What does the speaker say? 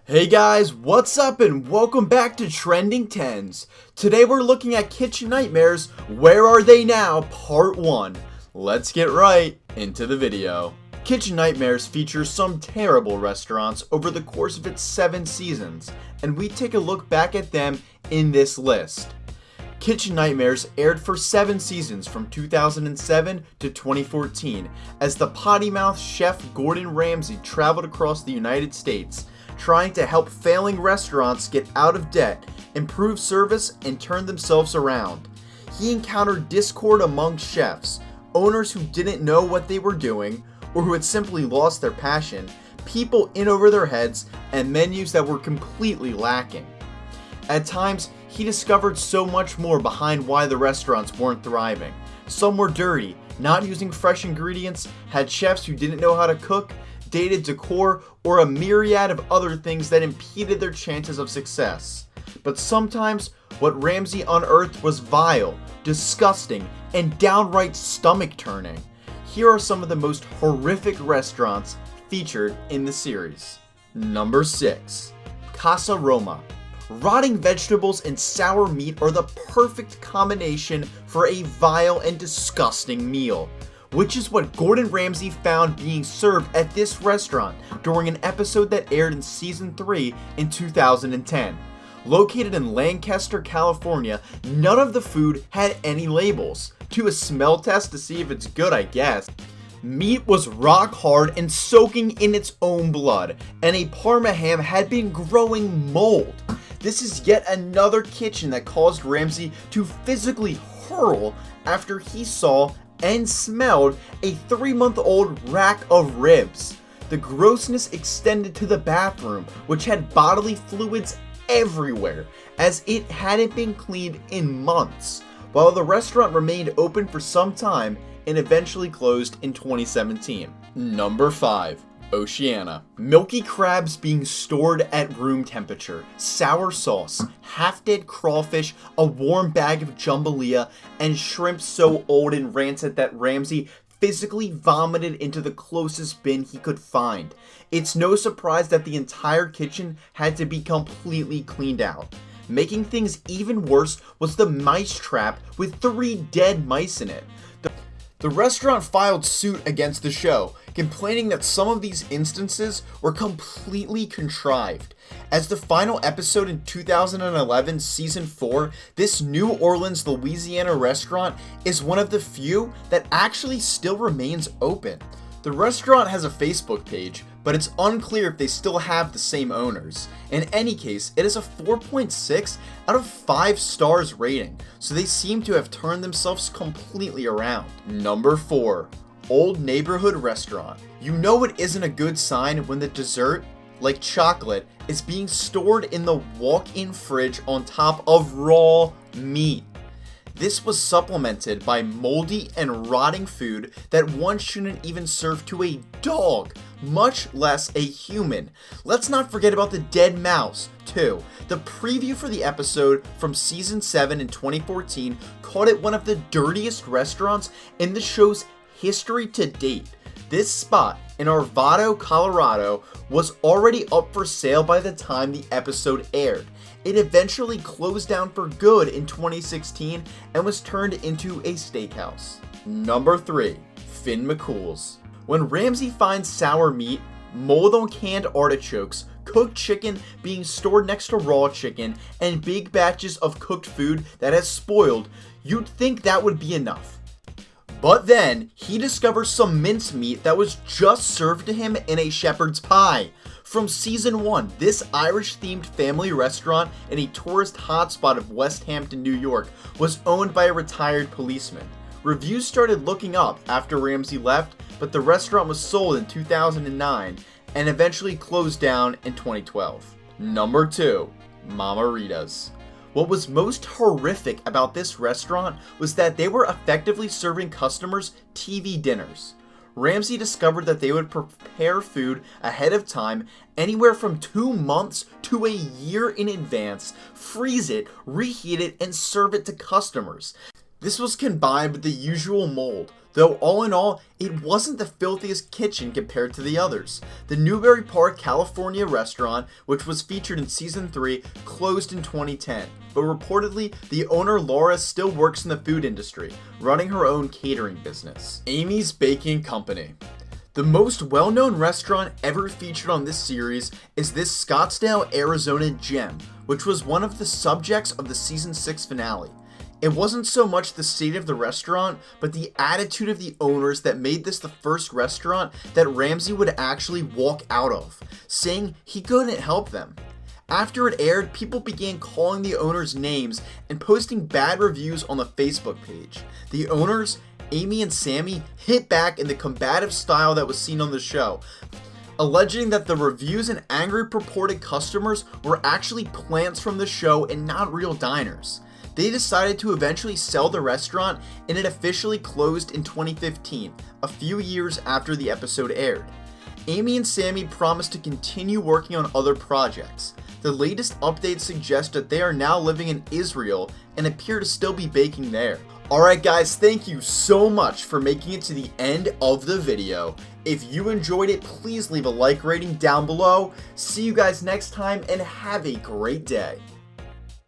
Hey guys, what's up and welcome back to Trending Tens. Today we're looking at Kitchen Nightmares, Where Are They Now? Part 1. Let's get right into the video. Kitchen Nightmares features some terrible restaurants over the course of its 7 seasons, and we take a look back at them in this list. Kitchen Nightmares aired for 7 seasons from 2007 to 2014 as the potty-mouthed chef Gordon Ramsay traveled across the United States, trying to help failing restaurants get out of debt, improve service, and turn themselves around. He encountered discord among chefs, owners who didn't know what they were doing, or who had simply lost their passion, people in over their heads, and menus that were completely lacking. At times, he discovered so much more behind why the restaurants weren't thriving. Some were dirty, not using fresh ingredients, had chefs who didn't know how to cook, dated decor, or a myriad of other things that impeded their chances of success. But sometimes, what Ramsay unearthed was vile, disgusting, and downright stomach-turning. Here are some of the most horrific restaurants featured in the series. Number 6. Casa Roma. Rotting vegetables and sour meat are the perfect combination for a vile and disgusting meal, which is what Gordon Ramsay found being served at this restaurant during an episode that aired in Season 3 in 2010. Located in Lancaster, California, none of the food had any labels. Do a smell test to see if it's good, I guess. Meat was rock hard and soaking in its own blood, and a Parma ham had been growing mold. This is yet another kitchen that caused Ramsay to physically hurl after he saw and smelled a 3-month-old rack of ribs. The grossness extended to the bathroom, which had bodily fluids everywhere, as it hadn't been cleaned in months, while the restaurant remained open for some time and eventually closed in 2017. Number 5. Oceana. Milky crabs being stored at room temperature, sour sauce, half-dead crawfish, a warm bag of jambalaya, and shrimp so old and rancid that Ramsay physically vomited into the closest bin he could find. It's no surprise that the entire kitchen had to be completely cleaned out. Making things even worse was the mice trap with 3 dead mice in it. The restaurant filed suit against the show, complaining that some of these instances were completely contrived. As the final episode in 2011 Season 4, this New Orleans, Louisiana restaurant is one of the few that actually still remains open. The restaurant has a Facebook page, but it's unclear if they still have the same owners. In any case, it is a 4.6 out of 5 stars rating, so they seem to have turned themselves completely around. Number 4. Old Neighborhood Restaurant. You know it isn't a good sign when the dessert, like chocolate, is being stored in the walk-in fridge on top of raw meat. This was supplemented by moldy and rotting food that one shouldn't even serve to a dog, much less a human. Let's not forget about the dead mouse, too. The preview for the episode from Season 7 in 2014 called it one of the dirtiest restaurants in the show's history to date. This spot in Arvado, Colorado was already up for sale by the time the episode aired. It eventually closed down for good in 2016 and was turned into a steakhouse. Number 3. Finn McCool's. When Ramsay finds sour meat, mold on canned artichokes, cooked chicken being stored next to raw chicken, and big batches of cooked food that has spoiled, you'd think that would be enough. But then, he discovers some mincemeat that was just served to him in a shepherd's pie. From Season 1, this Irish-themed family restaurant in a tourist hotspot of West Hampton, New York, was owned by a retired policeman. Reviews started looking up after Ramsay left, but the restaurant was sold in 2009 and eventually closed down in 2012. Number 2. Mama Rita's. What was most horrific about this restaurant was that they were effectively serving customers TV dinners. Ramsay discovered that they would prepare food ahead of time, anywhere from 2 months to a year in advance, freeze it, reheat it, and serve it to customers. This was combined with the usual mold, though all in all, it wasn't the filthiest kitchen compared to the others. The Newbury Park, California restaurant, which was featured in season 3, closed in 2010, but reportedly, the owner Laura still works in the food industry, running her own catering business. Amy's Baking Company. The most well-known restaurant ever featured on this series is this Scottsdale, Arizona gem, which was one of the subjects of the season 6 finale. It wasn't so much the state of the restaurant, but the attitude of the owners that made this the first restaurant that Ramsay would actually walk out of, saying he couldn't help them. After it aired, people began calling the owners names and posting bad reviews on the Facebook page. The owners, Amy and Sammy, hit back in the combative style that was seen on the show, alleging that the reviews and angry purported customers were actually plants from the show and not real diners. They decided to eventually sell the restaurant, and it officially closed in 2015, a few years after the episode aired. Amy and Sammy promised to continue working on other projects. The latest updates suggest that they are now living in Israel and appear to still be baking there. Alright guys, thank you so much for making it to the end of the video. If you enjoyed it, please leave a like rating down below. See you guys next time and have a great day.